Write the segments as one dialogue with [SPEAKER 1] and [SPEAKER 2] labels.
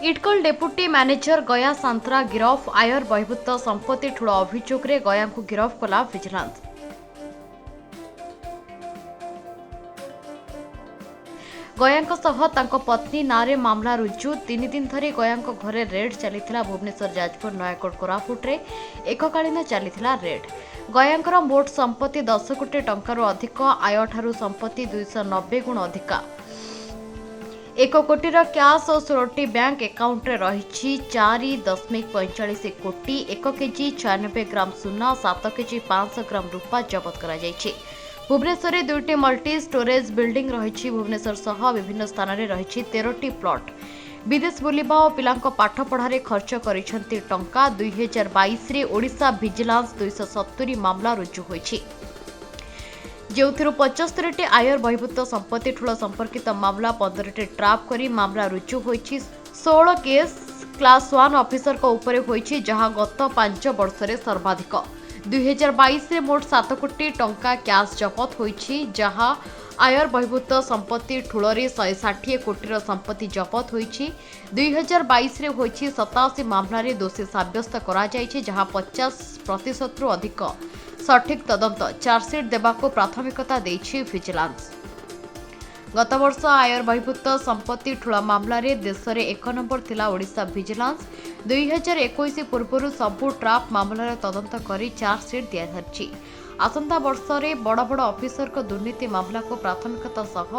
[SPEAKER 1] इटकल deputy manager गया सांतरा गिरफ आयर बहिर्भूत संपत्ति ठूल अभियोग में गया को गिरफ कला विजिलेंस। गया पत्नी नारे मामला रुजु 3 दिन धरी गया घरे रेड चली भुवनेश्वर जाजपुर नयागढ़ कोरापुट रे एककालीन चली रेड। गया मोट संपत्ति 10 कोटी टंकार अधिक आय ठारू संपत्ति 290 गुण अधिका 1 कोटीर क्याश और 16टी बैंक एकाउंट रे रही 4.45 कोटी 1 केजी 96 ग्राम सुना 7 केजी 500 ग्राम रूपा जबत करा जायछि। भुवनेश्वर में 2टी मल्टी स्टोरेज बिल्डिंग रही भुवनेश्वर सह विभिन्न स्थान में रही 13टी प्लॉट। विदेश बुलिबा और पिलांको पाठ पढ़ारे खर्च करिसेंती टंका 2022 रे ओडिशा विजिलेंस 270 मामला रुजु होईछि, जो 75टी आयर बहिर्भूत संपत्ति ठूल संपर्कित मामला 15टी ट्राप करी मामला रुजु होईछि। 16 केस क्लास 1 ऑफिसर को ऊपर होईछि जहां गत 5 वर्ष रे सर्वाधिक। 2022 रे मोट 7 कोटी टंका कैश जबत होईछि जहां आयर बहिर्भूत संपत्ति ठूल रे 160 कोटीर संपत्ति जबत होईछि। 2022 रे होईछि 87 मामला रे दोषी साब्यस्त करा जायछि जहां 50% रु अधिक सठिक तदंत चार्जसीट देबाको प्राथमिकता देछि विजिलेंस। गत वर्ष आयर बहिर्भूत संपत्ति ठूल मामला रे देश में 1 नंबर थिला ओडिशा विजिलेंस। 2021 पूर्व सबु ट्राप मामला तदंत करी चार्जसीट दिया जायछि। आसंता वर्ष में बड़ बड़ ऑफिसर को दुर्नीति मामला को प्राथमिकता सह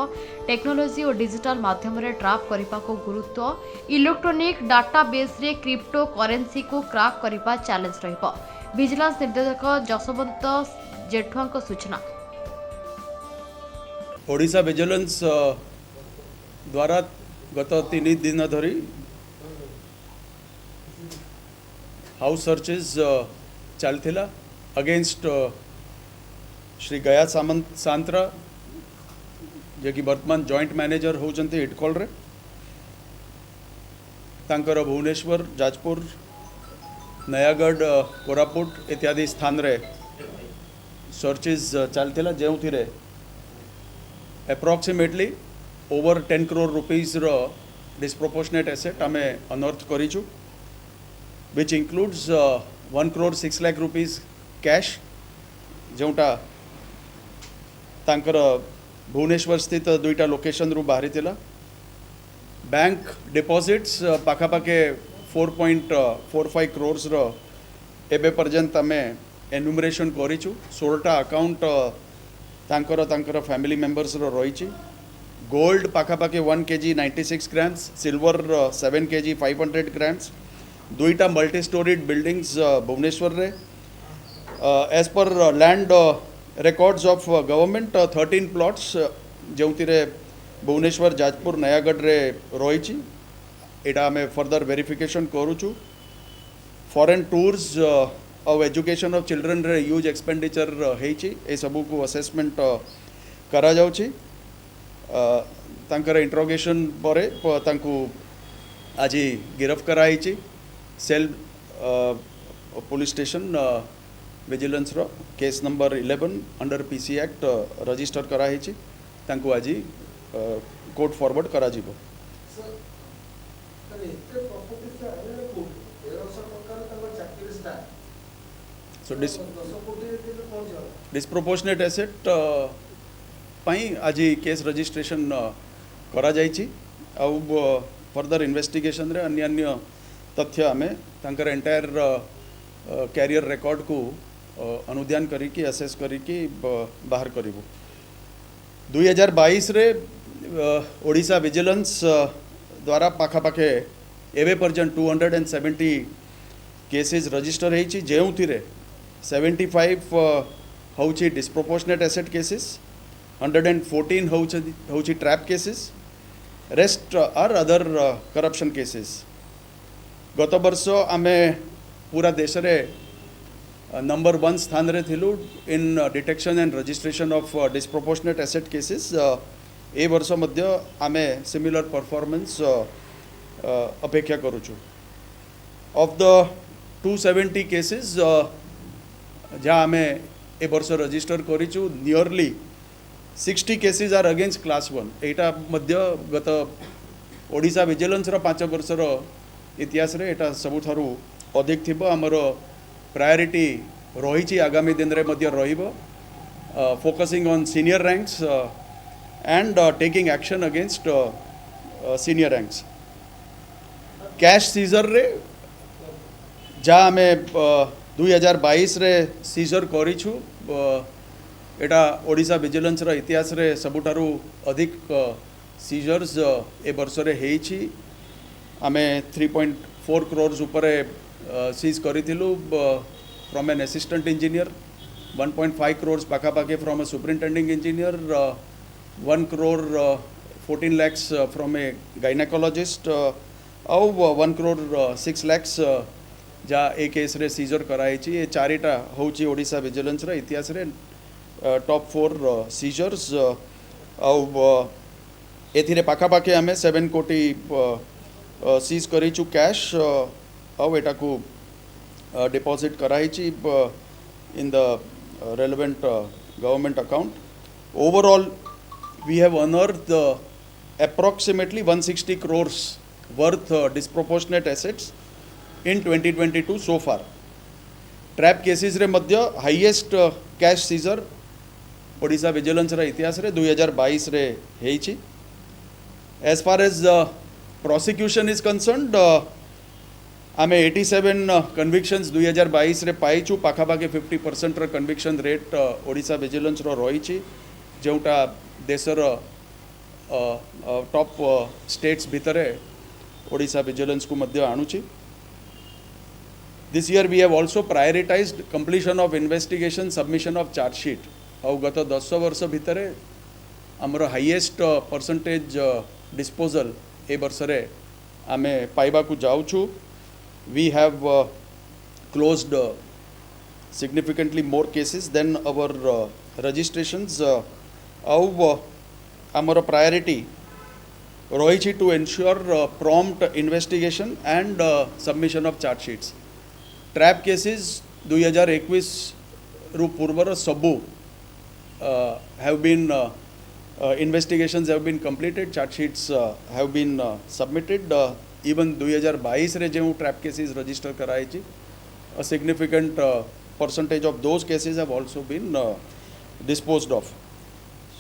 [SPEAKER 1] टेक्नोलोजी और डिजिटल माध्यम रे ट्राप करने को गुरुत्व इलेक्ट्रोनिक डाटाबेस रे क्रिप्टो करेंसी को क्राक करने चैलेंज रहिबो। विजिलेंस निर्देशक जसवंत जेठुआ सूचना।
[SPEAKER 2] ओडिशा विजिलेंस द्वारा गत 3 दिन धरी हाउस सर्चेस चलथिला अगेंस्ट श्री गया सांतरा जे कि वर्तमान जॉइंट मैनेजर होचंती इटकल रे तांकर भुवनेश्वर जाजपुर नयागढ़ कोरापुट इत्यादि स्थान रे सर्चेस चलथिला जो अप्रोक्सीमेटली ओवर 10 करोड़ रुपीज रो डिस्प्रोपोर्शनेट एसेट आमे अनर्थ करिछु which includes 1 crore 6 lakh rupees cash जोटा तांकर भुवनेश्वर स्थित 2टा लोकेशन रु बाहरी थिला। बैंक डिपॉजिट्स पाखापाखे 4.45 करोड़ रो एबे पर्यंत आमे एनुमरेशन करिछु। 16टा अकाउंट तांकर फैमिली मेंबर्स रो रही। गोल्ड पाखापाखे 1 KG 96 grams, silver 7 KG 500 grams, 2टा मल्टी स्टोरीड बिल्डिंग्स भुवनेश्वर रे। As per land records of government 13 plots जो भुवनेश्वर जाजपुर नयागढ़ रे रही। एटा आमे फर्दर वेरिफिकेशन करूछु। फॉरेन टूर्स और एजुकेशन ऑफ चिल्ड्रन रे ह्यूज एक्सपेंडिचर हेछि ए सबू को असेसमेंट करा जाउछि। तांकर इंट्रोगेशन परे तांकु आज गिरफ कराइछि। सेल पुलिस स्टेशन विजिलेंस रो case number 11 under PC act register कराइछि। तांकु आज कोर्ट फॉरवर्ड करा जिवो। सो डिस्प्रोपोर्शनेट एसेट पाई आज केस रजिस्ट्रेशन करा जाइछि। आउ फर्दर इन्वेस्टिगेशन रे अन्य अन्य तथ्य आमे तांकर एंटायर कैरियर रिकॉर्ड को अनुध्यान करिकी असेस करिकी बाहर करिवो। 2022 रे ओडिशा विजिलेंस द्वारा पाखापाखे एवे पर्यंत 270 केसेस रजिस्टर हेछि जेउ थिरे 75 होउछि डिस्प्रोपोर्शनेट एसेट केसेस, 114 होउछि trap cases, rest are other corruption cases. गत वर्ष आमे पूरा देश रे नंबर 1 स्थान रे थिलु in detection and registration of disproportionate asset cases. ए वर्ष मध्य आमे सिमिलर परफॉर्मेंस अपेक्षा करूछु। ऑफ द 270 केसेस जहाँ आमे ए वर्ष रजिस्टर करिछु nearly 60 cases are against class 1। एटा मध्य गत ओडिशा विजिलेंस 5 वर्षर इतिहास रे एटा सबुठारु अधिक थिबो हमर प्रायोरिटी रही आगामी दिन रे मध्य रहिबो focusing on senior ranks and taking action against senior ranks cash seizure रे जा आमे 2022 रे सीजर करिछु एटा ओडिशा विजिलेंस रो इतिहास रे सबुठारु अधिक सीजर्स ए वर्ष रे हेछि आमे 3.4 crores ऊपर सीज करिथिलु from an assistant engineer 1.5 crores पाखापाखि from a superintending engineer 1 crore 14 lakhs from a gynaecologist आउ 1 crore 6 lakhs जा ए केस रे सीजर कराई ए चारिटा होची ओडिशा विजिलेंस रा इतिहास रे टॉप 4 सीजर्स आउ एथिरे पाखापाखि आमे 7 कोटी सीज करिछु कैश आउ एटा को डिपॉजिट कराई in the relevant government account. Overall, we have unearthed approximately 160 crores worth disproportionate assets in 2022 so far. Trap cases रे मध्य highest cash seizure Odisha vigilance रा इतिहास रे 2022 रे हेछि. As far as prosecution is concerned, आमे 87 convictions 2022 रे पाइछु पाखापाखि 50% रो conviction rate Odisha vigilance रो रहिछि जोटा देशर टॉप स्टेट्स भितरे ओडिशा विजिलेंस को मध्य आणुछि. This year we have also prioritized completion of investigation, submission of charge sheet. और गत 10 वर्ष भितरे हमर हाईएस्ट परसेंटेज डिस्पोजल ए वर्ष रे आमे पाइबा को जाउछु. We have closed significantly more cases than our registrations. Our priority रही to ensure prompt investigation and submission of charge sheets. Trap cases 2021 रु पूर्वर सबु have been investigations have been completed, charge sheets have been submitted. Even 2022 रे जो trap cases register कराई a significant percentage of those cases have also been disposed of.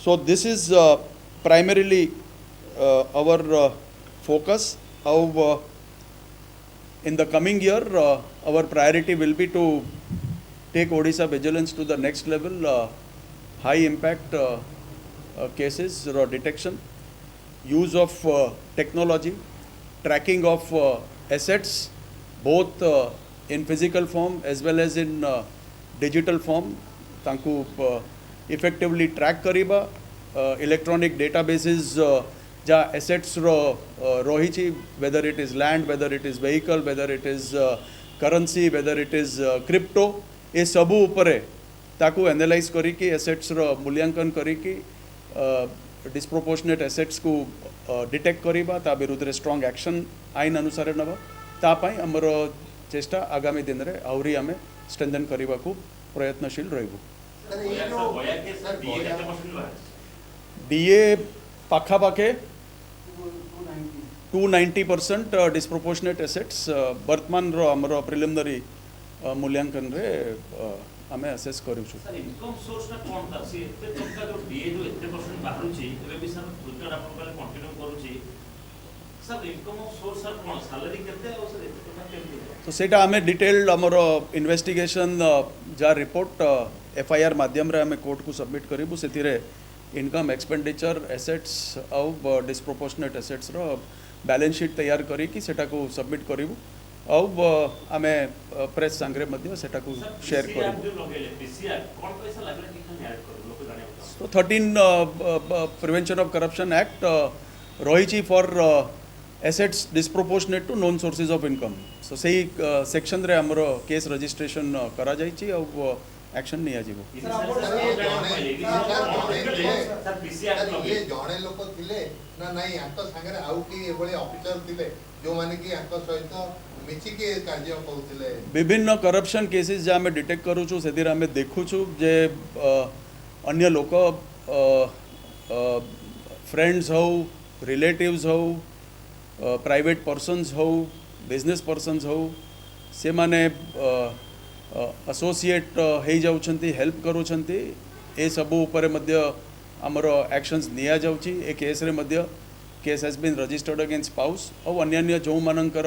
[SPEAKER 2] So this is primarily our focus. How in the coming year our priority will be to take Odisha vigilance to the next level. High impact cases detection, use of technology, tracking of assets both in physical form as well as in digital form, तांकु effectively track करिबा. Electronic databases जा assets रही, whether it is land, whether it is vehicle, whether it is currency, whether it is crypto, ये सबू उपरे ताकु analyse करी कि assets मूल्यांकन करी कि डिस्प्रोपोर्शनेट एसेट्स को डिटेक्ट करिबा ता विरुद्ध स्ट्रांग एक्शन आईन अनुसार नबा ता पई हमर चेष्टा आगामी दिन रे आउरी हमें स्ट्रेंथन करिबा को प्रयत्नशील रहबो. डीए पाखा पाखे 290% डिस्प्रोपोर्शनेट एसेट्स वर्तमान रो हमर प्रिलिमिनरी मूल्यांकन रे आमे असेस करू छु.
[SPEAKER 3] सर इनकम सोर्स ना कोन था से एते टंका जो डीए जो एते परसेंट बाहरु छी एबे भी सर फ्यूचर आपन काले कंटिन्यू करू छी. सर इनकम सोर्स सर कोन सैलरी केते और सर एते टंका केते तो
[SPEAKER 2] सेटा आमे डिटेल्ड हमर इन्वेस्टिगेशन जा रिपोर्ट एफआईआर माध्यम रे आमे कोर्ट को सबमिट करिबु. सेतिरे इनकम एक्सपेंडिचर एसेट्स और डिस्प्रोपोर्शनेट एसेट्स रो बैलेंस शीट तैयार करी कि सेटा को सबमिट करिबु. अब आमे प्रेस संग्रे मध्य सेटा को शेयर करिबु. तो 13 प्रिवेंशन ऑफ करप्शन एक्ट रही for assets disproportionate to known sources of income. So सही सेक्शन रे हमरो केस रजिस्ट्रेशन करा जाईची और एक्शन नहीं आजीबो.
[SPEAKER 4] जणे लोक थिले ना नाही आंक संगे आउ की एबळे ऑफिसर थिले जो माने की आंक सहित मिछि के कार्य करूथिले.
[SPEAKER 2] विभिन्न करप्शन केसेस जे आमे डिटेक्ट करू छु सेदिर आमे देखु छु जे अन्य लोक फ्रेंड्स हो, रिलेटिव्स हो, प्राइवेट पर्सन्स हो बिजनेस पर्सन्स हो से माने एसोसिएट हो जाउछंती हेल्प करूछंती ए सबु ऊपर मध्य आमर एक्शंस निया जाउची ए केस रे मध्य case has been registered against spouse और अन्य जो मानकर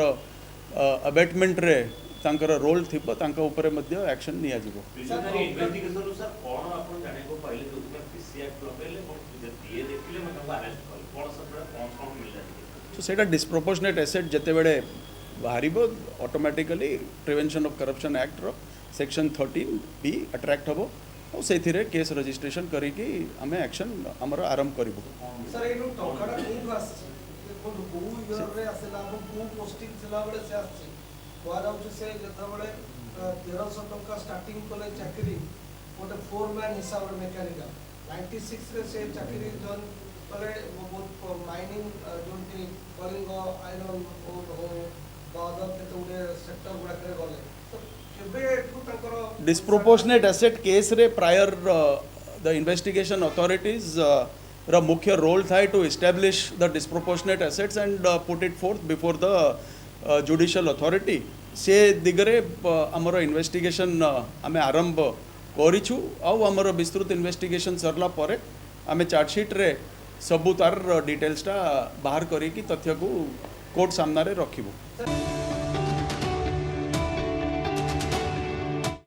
[SPEAKER 2] अबेटमेंट रे तांकर रोल थिबो तांका ऊपर मध्य एक्शन निया जिवो
[SPEAKER 3] प्रिलिमिनरी इन्वेस्टिगेशन सर कोन आपण जाने को पहले जो तुम्हें पीसी एक्ट लगेले कोन दिए देखिले मतलब अरेस्ट कर कोन सब कोन मिलला
[SPEAKER 2] तो सेटा डिस्प्रोपोर्शनेट एसेट जते बेले बाहरिबो automatically prevention of corruption act रो सेक्शन 13B अट्रैक्ट हबो और सेथिरे केस रजिस्ट्रेशन करिकि आमे एक्शन हमर आरंभ करबो
[SPEAKER 5] सर एनु टंकाटा कोठु आछि देखो को इयर रे आसेला को पोस्टिंग थिला बेले से आछि कोआ जाउछ से जता बेले 1300 टंका स्टार्टिंग कोले चाकरी गोटे फोरमैन हिसाब रे मैकेनिकल 96 रे से चाकरी जन कोले बहुत माइनिंग जोंटी कलिंग आयरन और बादर के तोडे सेक्टर गुडा करे गले तो केबे एठु तंकर
[SPEAKER 2] डिस्प्रोपोर्शनेट एसेट केस रे प्रायर द इन्वेस्टिगेशन अथॉरिटीज रा मुख्य रोल था to establish the disproportionate assets and put it forth before the judicial authority से दिगरे आमर इन्वेस्टिगेशन आमे आरंभ करिछु आउ आमर विस्तृत इन्वेस्टिगेशन सरला परे आमे चार्जशीट रे सबु तार डिटेल्स टा बाहर करी कि तथ्य को कोर्ट सामना रे रखिबो।